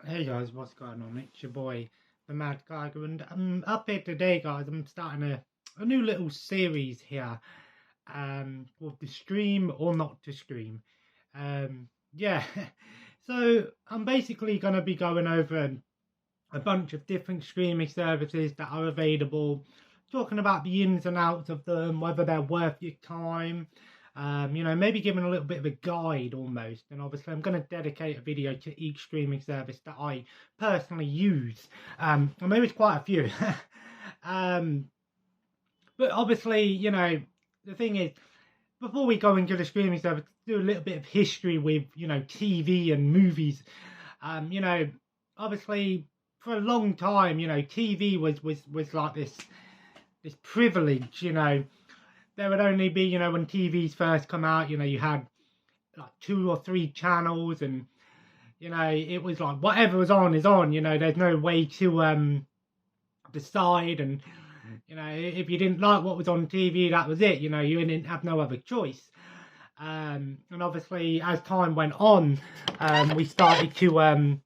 Hey guys, what's going on? It's your boy, the Mad Geiger, and I'm up here today, guys. I'm starting a new little series here, called "To Stream or Not to Stream." Yeah, so I'm basically gonna be going over a bunch of different streaming services that are available, talking about the ins and outs of them, whether they're worth your time. Maybe giving a little bit of a guide almost. And obviously, I'm going to dedicate a video to each streaming service that I personally use. And maybe it's quite a few. um, but obviously, the thing is, before we go into the streaming service, do a little bit of history with, TV and movies. Um, you know, Obviously, for a long time, TV was like this privilege. There would only be, when TVs first come out, you had like 2 or 3 channels, and it was like whatever was on is on. There's no way to decide, and if you didn't like what was on TV, that was it. You didn't have no other choice. And obviously, as time went on, we started to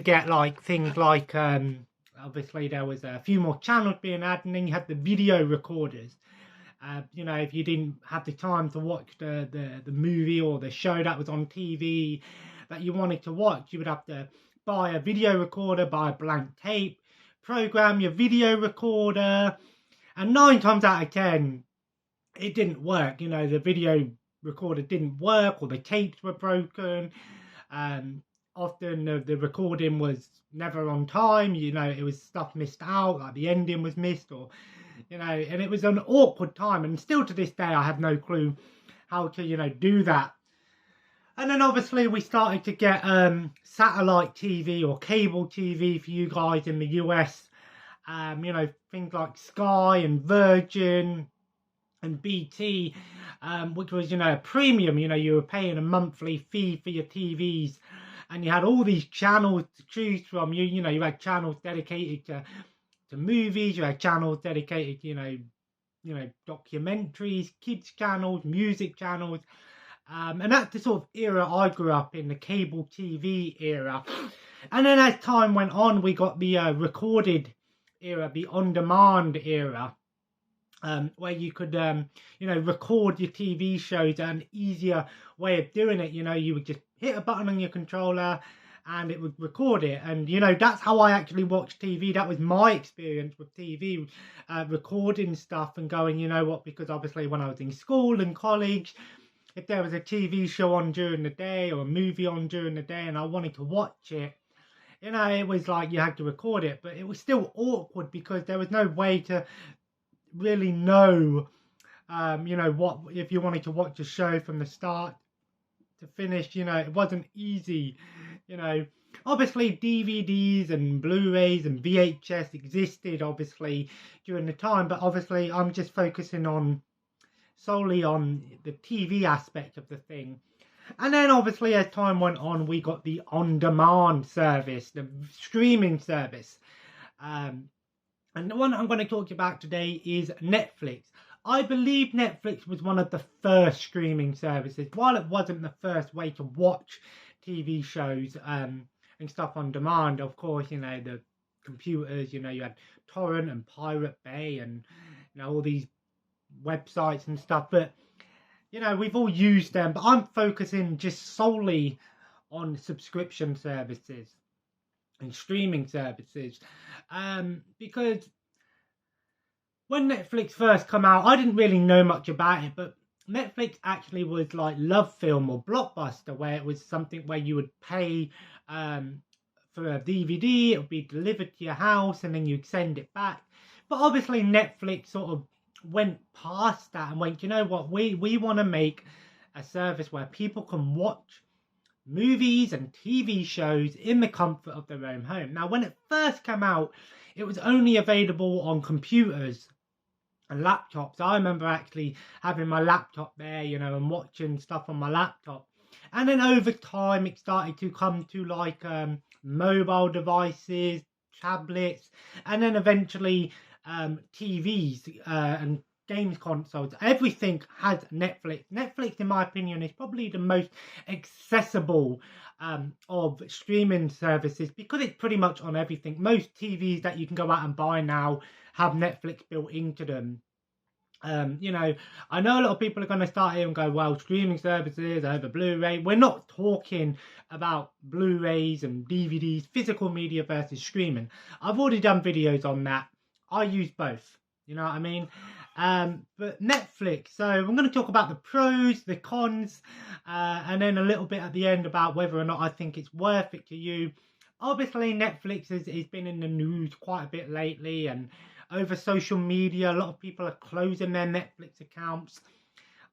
get like things like obviously there was a few more channels being added, and then you had the video recorders. If you didn't have the time to watch the movie or the show that was on TV that you wanted to watch, you would have to buy a video recorder, buy a blank tape, program your video recorder, and 9 times out of 10, it didn't work. The video recorder didn't work, or the tapes were broken. Often the recording was never on time. It was stuff missed out, like the ending was missed, or and it was an awkward time. And still to this day, I have no clue how to do that. And then obviously we started to get satellite TV or cable TV for you guys in the US. Things like Sky and Virgin and BT, which was a premium. You were paying a monthly fee for your TVs, and you had all these channels to choose from. You had channels dedicated to movies. You had channels dedicated to documentaries, kids channels, music channels. And that's the sort of era I grew up in, the cable TV era. And then as time went on, we got the recorded era, the on-demand era, where you could, record your TV shows. An easier way of doing it. You would just hit a button on your controller and it would record it. And, that's how I actually watched TV. That was my experience with TV, recording stuff and going, because obviously when I was in school and college, if there was a TV show on during the day or a movie on during the day and I wanted to watch it, it was like you had to record it. But it was still awkward because there was no way to really know, what if you wanted to watch a show from the start to finish. It wasn't easy. Obviously DVDs and Blu-rays and VHS existed obviously during the time, but obviously I'm just focusing solely on the TV aspect of the thing. And then obviously as time went on, we got the on-demand service, the streaming service. And the one I'm going to talk about today is Netflix. I believe Netflix was one of the first streaming services. While it wasn't the first way to watch TV shows and stuff on demand, of course, the computers, you had Torrent and Pirate Bay and, all these websites and stuff. But, we've all used them. But I'm focusing just solely on subscription services and streaming services, because when Netflix first come out, I didn't really know much about it, but Netflix actually was like LoveFilm or Blockbuster, where it was something where you would pay for a DVD, it would be delivered to your house, and then you'd send it back. But obviously Netflix sort of went past that and went, you know what, we want to make a service where people can watch movies and TV shows in the comfort of their own home. Now, when it first came out, it was only available on computers and laptops. I remember actually having my laptop there, and watching stuff on my laptop. And then over time, it started to come to like mobile devices, tablets, and then eventually TVs and games consoles, everything has Netflix. Netflix, in my opinion, is probably the most accessible of streaming services because it's pretty much on everything. Most TVs that you can go out and buy now have Netflix built into them. You know, I know a lot of people are going to start here and go, well, streaming services over Blu-ray. We're not talking about Blu-rays and DVDs, physical media versus streaming. I've already done videos on that. I use both. You know what I mean? But Netflix, so I'm going to talk about the pros, the cons, and then a little bit at the end about whether or not I think it's worth it to you. Obviously, Netflix has been in the news quite a bit lately, and over social media, a lot of people are closing their Netflix accounts,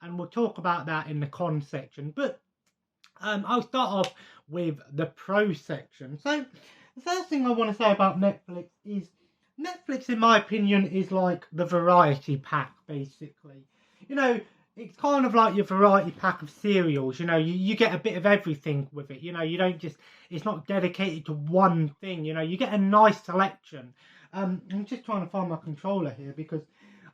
and we'll talk about that in the cons section. But I'll start off with the pro section. So the first thing I want to say about Netflix is Netflix, in my opinion, is like the variety pack, basically. You know, it's kind of like your variety pack of cereals. You know, you get a bit of everything with it. You know, you don't just, it's not dedicated to one thing. You know, you get a nice selection. I'm just trying to find my controller here because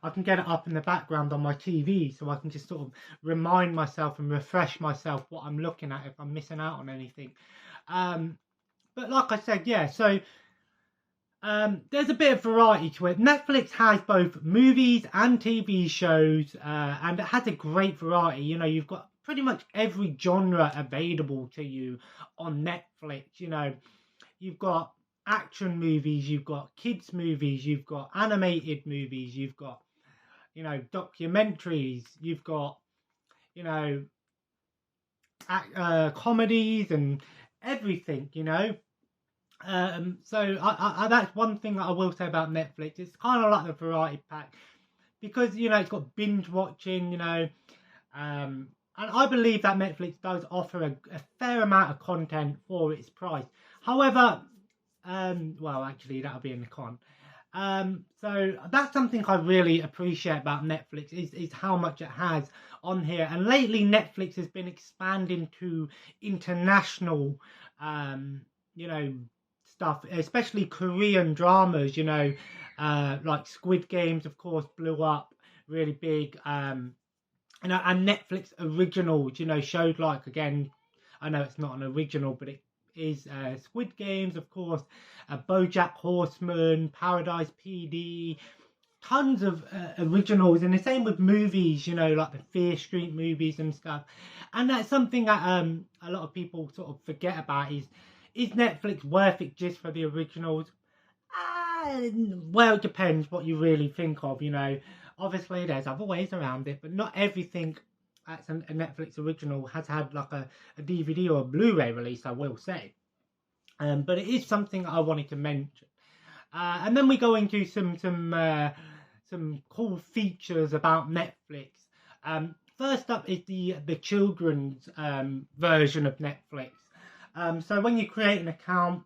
I can get it up in the background on my TV, so I can just sort of remind myself and refresh myself what I'm looking at if I'm missing out on anything. But like I said, yeah, so there's a bit of variety to it. Netflix has both movies and TV shows, and it has a great variety. You know, you've got pretty much every genre available to you on Netflix. You know, you've got action movies, you've got kids movies, you've got animated movies, you've got, you know, documentaries, you've got, you know, comedies and everything, you know. So I that's one thing that I will say about Netflix. It's kind of like the variety pack because, you know, it's got binge watching, you know, and I believe that Netflix does offer a fair amount of content for its price. However, well, actually, that'll be in the con. So that's something I really appreciate about Netflix is how much it has on here. And lately, Netflix has been expanding to international, you know, stuff, especially Korean dramas. You know, like Squid Games, of course, blew up really big. You know, and Netflix originals, you know, showed like, again, I know it's not an original, but it is Squid Games, of course, BoJack Horseman, Paradise PD, tons of originals, and the same with movies, you know, like the Fear Street movies and stuff. And that's something that a lot of people sort of forget about is Netflix worth it just for the originals? Well, it depends what you really think of, you know. Obviously, there's other ways around it, but not everything that's a Netflix original has had like a DVD or a Blu-ray release, I will say. But it is something I wanted to mention. And then we go into some cool features about Netflix. First up is the children's version of Netflix. So when you create an account,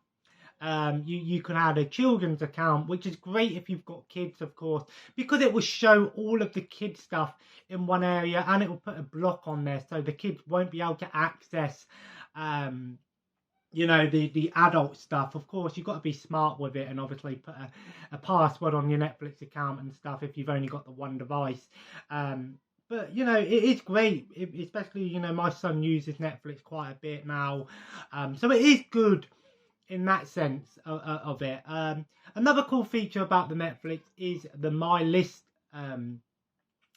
you can add a children's account, which is great if you've got kids, of course, because it will show all of the kids stuff in one area, and it will put a block on there so the kids won't be able to access you know, the adult stuff. Of course, you've got to be smart with it and obviously put a password on your Netflix account and stuff if you've only got the one device. But, you know, it is great, especially, you know, my son uses Netflix quite a bit now. So it is good in that sense of it. Another cool feature about the Netflix is the My List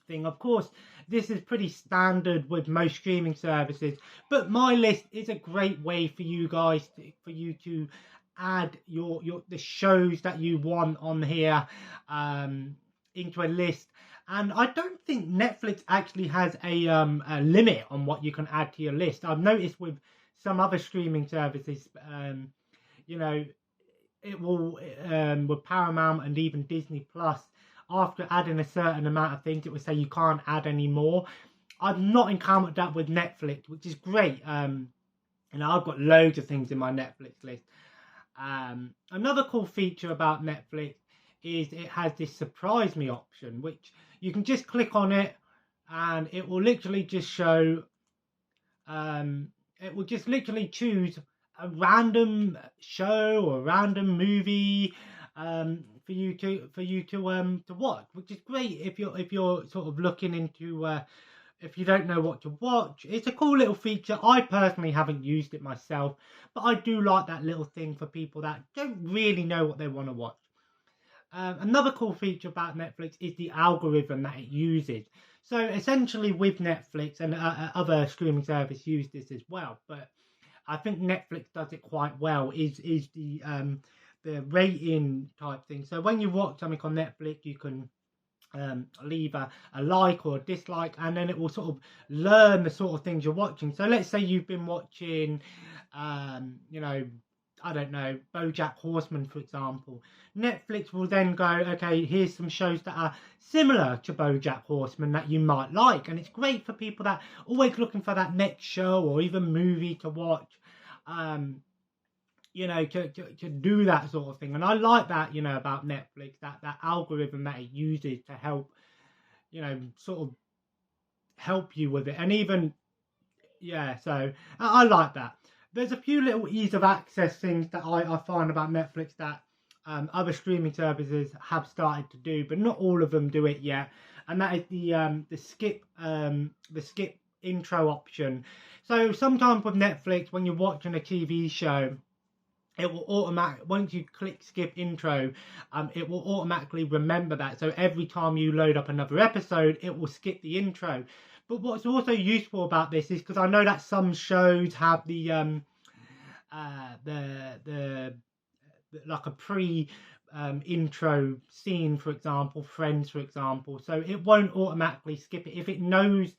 thing. Of course, this is pretty standard with most streaming services, but My List is a great way for you guys to add the shows that you want on here into a list. And I don't think Netflix actually has a limit on what you can add to your list. I've noticed with some other streaming services, you know, it will with Paramount and even Disney Plus, after adding a certain amount of things, it will say you can't add any more. I've not encountered that with Netflix, which is great. You know, I've got loads of things in my Netflix list. Another cool feature about Netflix is it has this surprise me option, which you can just click on it and it will literally just show, it will just literally choose a random show or a random movie for you to watch, which is great if you're sort of looking into if you don't know what to watch. It's a cool little feature. I personally haven't used it myself, but I do like that little thing for people that don't really know what they want to watch. Another cool feature about Netflix is the algorithm that it uses. So essentially with Netflix and other streaming services use this as well, but I think Netflix does it quite well, is the rating type thing. So when you watch something on Netflix, you can leave a like or a dislike, and then it will sort of learn the sort of things you're watching. So let's say you've been watching, you know, I don't know, BoJack Horseman, for example. Netflix will then go, okay, here's some shows that are similar to BoJack Horseman that you might like. And it's great for people that are always looking for that next show or even movie to watch, you know, to do that sort of thing. And I like that, you know, about Netflix, that algorithm that it uses to help, you know, sort of help you with it. And even, yeah, so I like that. There's a few little ease of access things that I find about Netflix that other streaming services have started to do, but not all of them do it yet. And that is the skip intro option. So sometimes with Netflix, when you're watching a TV show, it will once you click skip intro, it will automatically remember that. So every time you load up another episode, it will skip the intro. But what's also useful about this is because I know that some shows have the like a pre intro scene, for example, Friends, for example. So it won't automatically skip it if it knows,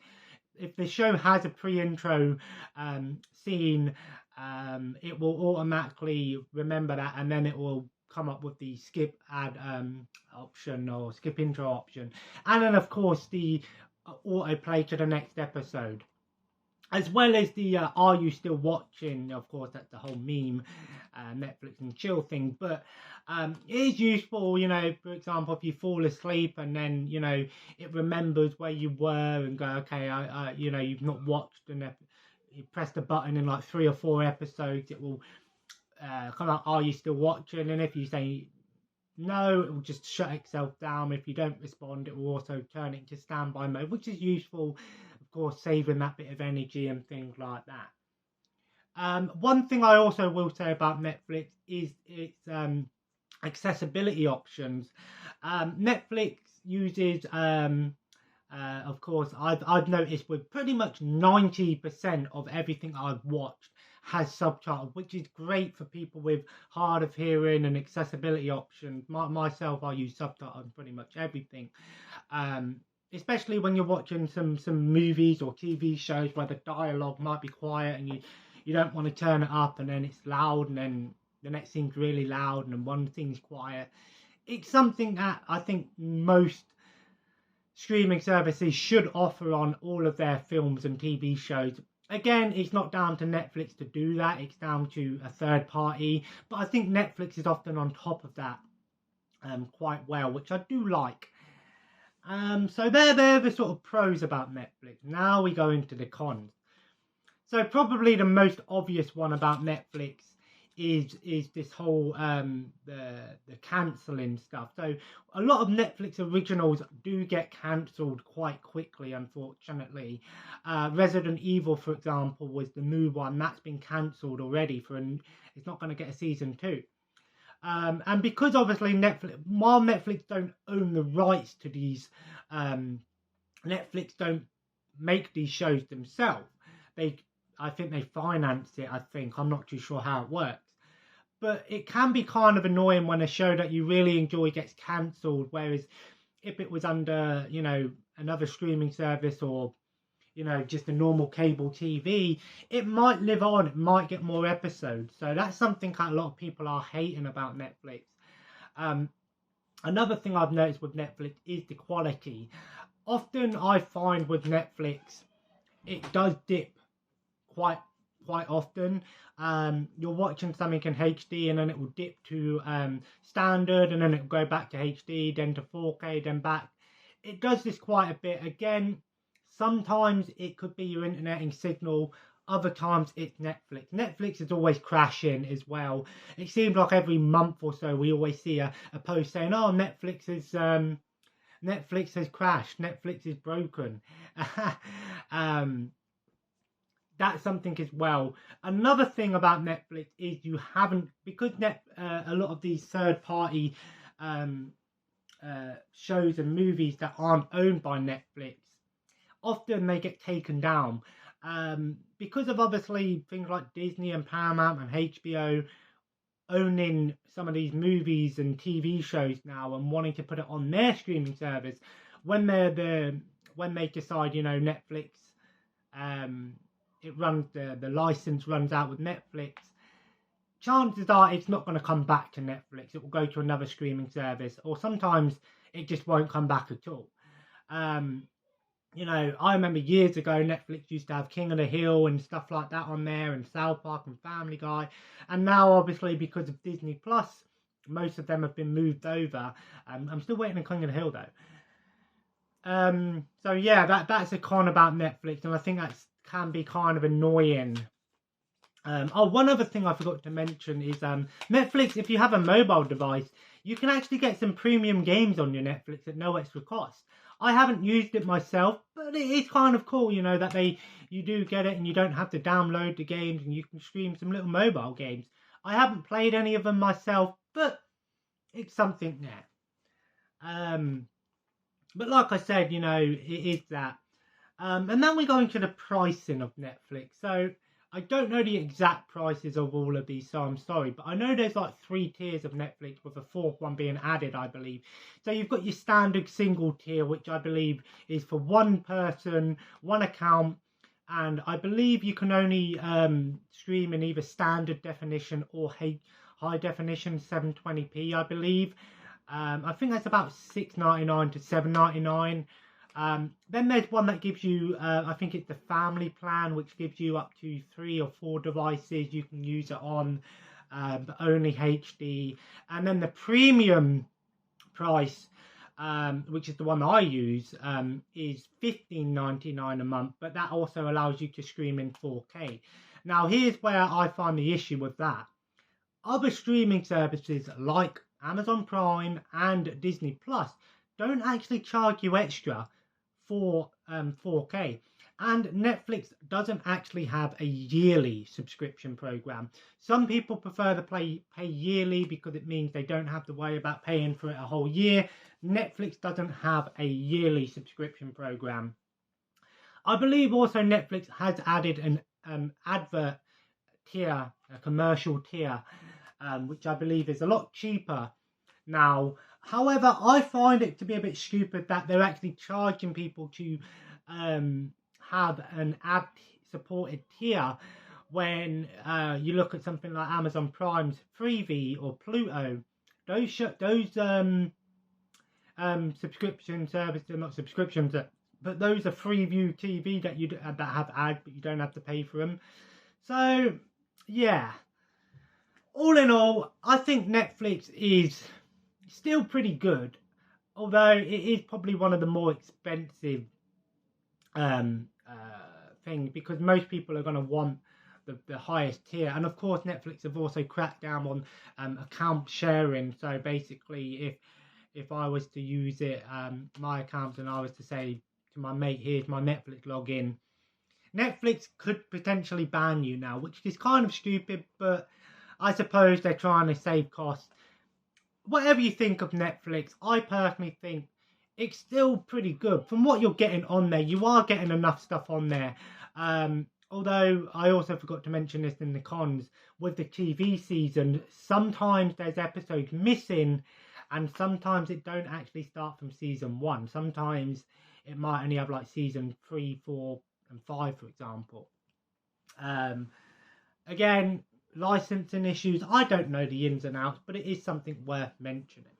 if the show has a pre-intro scene. It will automatically remember that, and then it will come up with the skip ad option or skip intro option, and then of course the autoplay to the next episode, as well as the are you still watching. Of course, that's the whole meme Netflix and chill thing, but it is useful, you know, for example, if you fall asleep and then, you know, it remembers where you were and go, okay, you know, you've not watched an episode. You press the button in like 3 or 4 episodes, it will come out, are you still watching? And if you say no, it will just shut itself down. If you don't respond, it will also turn it into standby mode, which is useful, of course, saving that bit of energy and things like that. One thing I also will say about Netflix is its accessibility options. Netflix uses of course, I've noticed with pretty much 90% of everything I've watched has subtitles, which is great for people with hard of hearing and accessibility options. Myself, I use subtitles on pretty much everything, especially when you're watching some movies or TV shows where the dialogue might be quiet and you don't want to turn it up, and then it's loud, and then the next thing's really loud, and then one thing's quiet. It's something that I think most streaming services should offer on all of their films and TV shows. Again, it's not down to Netflix to do that, it's down to a third party, but I think Netflix is often on top of that quite well, which I do like. So they're the sort of pros about Netflix. Now we go into the cons. So probably the most obvious one about Netflix is this whole the cancelling stuff. So a lot of Netflix originals do get cancelled quite quickly, unfortunately. Resident Evil, for example, was the new one that's been cancelled already it's not going to get a season 2. And because obviously while Netflix don't own the rights to these, Netflix don't make these shows themselves. I think they finance it, I'm not too sure how it works. But it can be kind of annoying when a show that you really enjoy gets cancelled, whereas if it was under, you know, another streaming service or, you know, just a normal cable TV, it might live on, it might get more episodes. So that's something a lot of people are hating about Netflix. Another thing I've noticed with Netflix is the quality. Often I find with Netflix, it does dip quite often. You're watching something in HD and then it will dip to standard, and then it will go back to HD, then to 4K, then back. It does this quite a bit. Again, sometimes it could be your internet and signal. Other times it's Netflix. Netflix is always crashing as well. It seems like every month or so we always see a post saying, "Oh, Netflix has crashed. Netflix is broken." um, that's something as well. Another thing about Netflix is you haven't, because a lot of these third party um, shows and movies that aren't owned by Netflix, often they get taken down. Because of obviously things like Disney and Paramount and HBO owning some of these movies and TV shows now and wanting to put it on their streaming service, when they decide, Netflix, the license runs out with Netflix, chances are it's not going to come back to Netflix. It will go to another streaming service, or sometimes it just won't come back at all. I remember years ago, Netflix used to have King of the Hill and stuff like that on there, and South Park and Family Guy. And now, obviously, because of Disney Plus, most of them have been moved over. I'm still waiting on King of the Hill, though. So, yeah, that's a con about Netflix, and I think that can be kind of annoying. One other thing I forgot to mention is Netflix, if you have a mobile device, you can actually get some premium games on your Netflix at no extra cost. I haven't used it myself, but it is kind of cool, that you do get it and you don't have to download the games and you can stream some little mobile games. I haven't played any of them myself, but it's something there. But like I said, it is that. And then we go into the pricing of Netflix. So I don't know the exact prices of all of these, so I'm sorry. But I know there's like 3 tiers of Netflix, with a 4th one being added, I believe. So you've got your standard single tier, which I believe is for one person, one account. And I believe you can only stream in either standard definition or high definition 720p, I believe. I think that's about $6.99 to $7.99. Then there's one that gives you, I think it's the family plan, which gives you up to 3 or 4 devices you can use it on, but only HD. And then the premium price, which is the one I use, is $15.99 a month, but that also allows you to stream in 4K. Now, here's where I find the issue with that. Other streaming services like Amazon Prime and Disney Plus don't actually charge you extra for 4K, and Netflix doesn't actually have a yearly subscription program. Some people prefer to pay yearly because it means they don't have to worry about paying for it a whole year. Netflix doesn't have a yearly subscription program. I believe also Netflix has added an advert tier, a commercial tier, which I believe is a lot cheaper now. However, I find it to be a bit stupid that they're actually charging people to have an ad-supported tier when you look at something like Amazon Prime's Freevee or Pluto. Those subscription services, not subscriptions, but those are Freeview TV that have ads, but you don't have to pay for them. So, yeah. All in all, I think Netflix is still pretty good, although it is probably one of the more expensive things, because most people are going to want the highest tier. And of course, Netflix have also cracked down on account sharing. So basically, if I was to use it, my account, and I was to say to my mate, here's my Netflix login, Netflix could potentially ban you now, which is kind of stupid, but I suppose they're trying to save costs. Whatever you think of Netflix, I personally think it's still pretty good. From what you're getting on there, you are getting enough stuff on there. Although I also forgot to mention this in the cons, with the TV season, sometimes there's episodes missing, and sometimes it don't actually start from season 1. Sometimes it might only have like season 3, 4, and 5, for example. Again, licensing issues, I don't know the ins and outs, but it is something worth mentioning.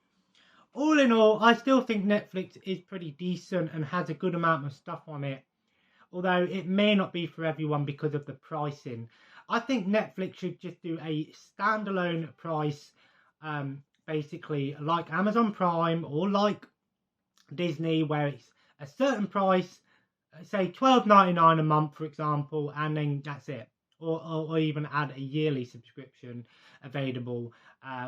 All in all, I still think Netflix is pretty decent and has a good amount of stuff on it, although it may not be for everyone because of the pricing. I think Netflix should just do a standalone price, basically like Amazon Prime or like Disney, where it's a certain price say $12.99 a month, for example, and then that's it. Or even add a yearly subscription available.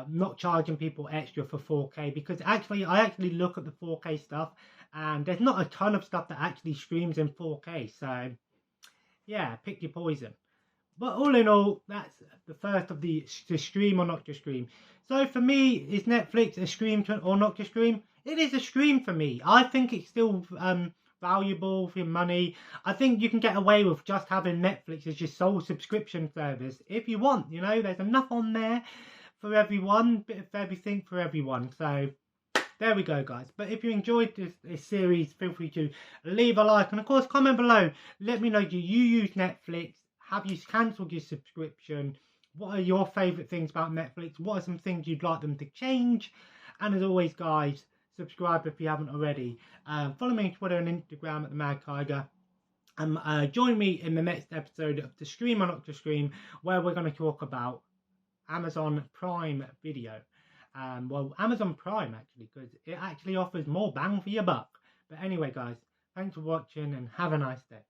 Not charging people extra for 4K, because I actually look at the 4K stuff, and there's not a ton of stuff that actually streams in 4K. So yeah, pick your poison. But all in all, that's the first of the to stream or not to stream. So for me, is Netflix a stream or not to stream? It is a stream for me. I think it's still valuable for your money. I think you can get away with just having Netflix as your sole subscription service if you want. You know, there's enough on there for everyone, bit of everything for everyone. So there we go, guys. But if you enjoyed this series, feel free to leave a like, and of course comment below. Let me know, do you use Netflix? Have you cancelled your subscription? What are your favourite things about Netflix? What are some things you'd like them to change? And as always, guys, subscribe if you haven't already. Follow me on Twitter and Instagram at the Mad Tiger. Join me in the next episode of To Stream or Not to Stream, where we're going to talk about Amazon Prime Video. Well, Amazon Prime, actually, because it actually offers more bang for your buck. But anyway, guys, thanks for watching and have a nice day.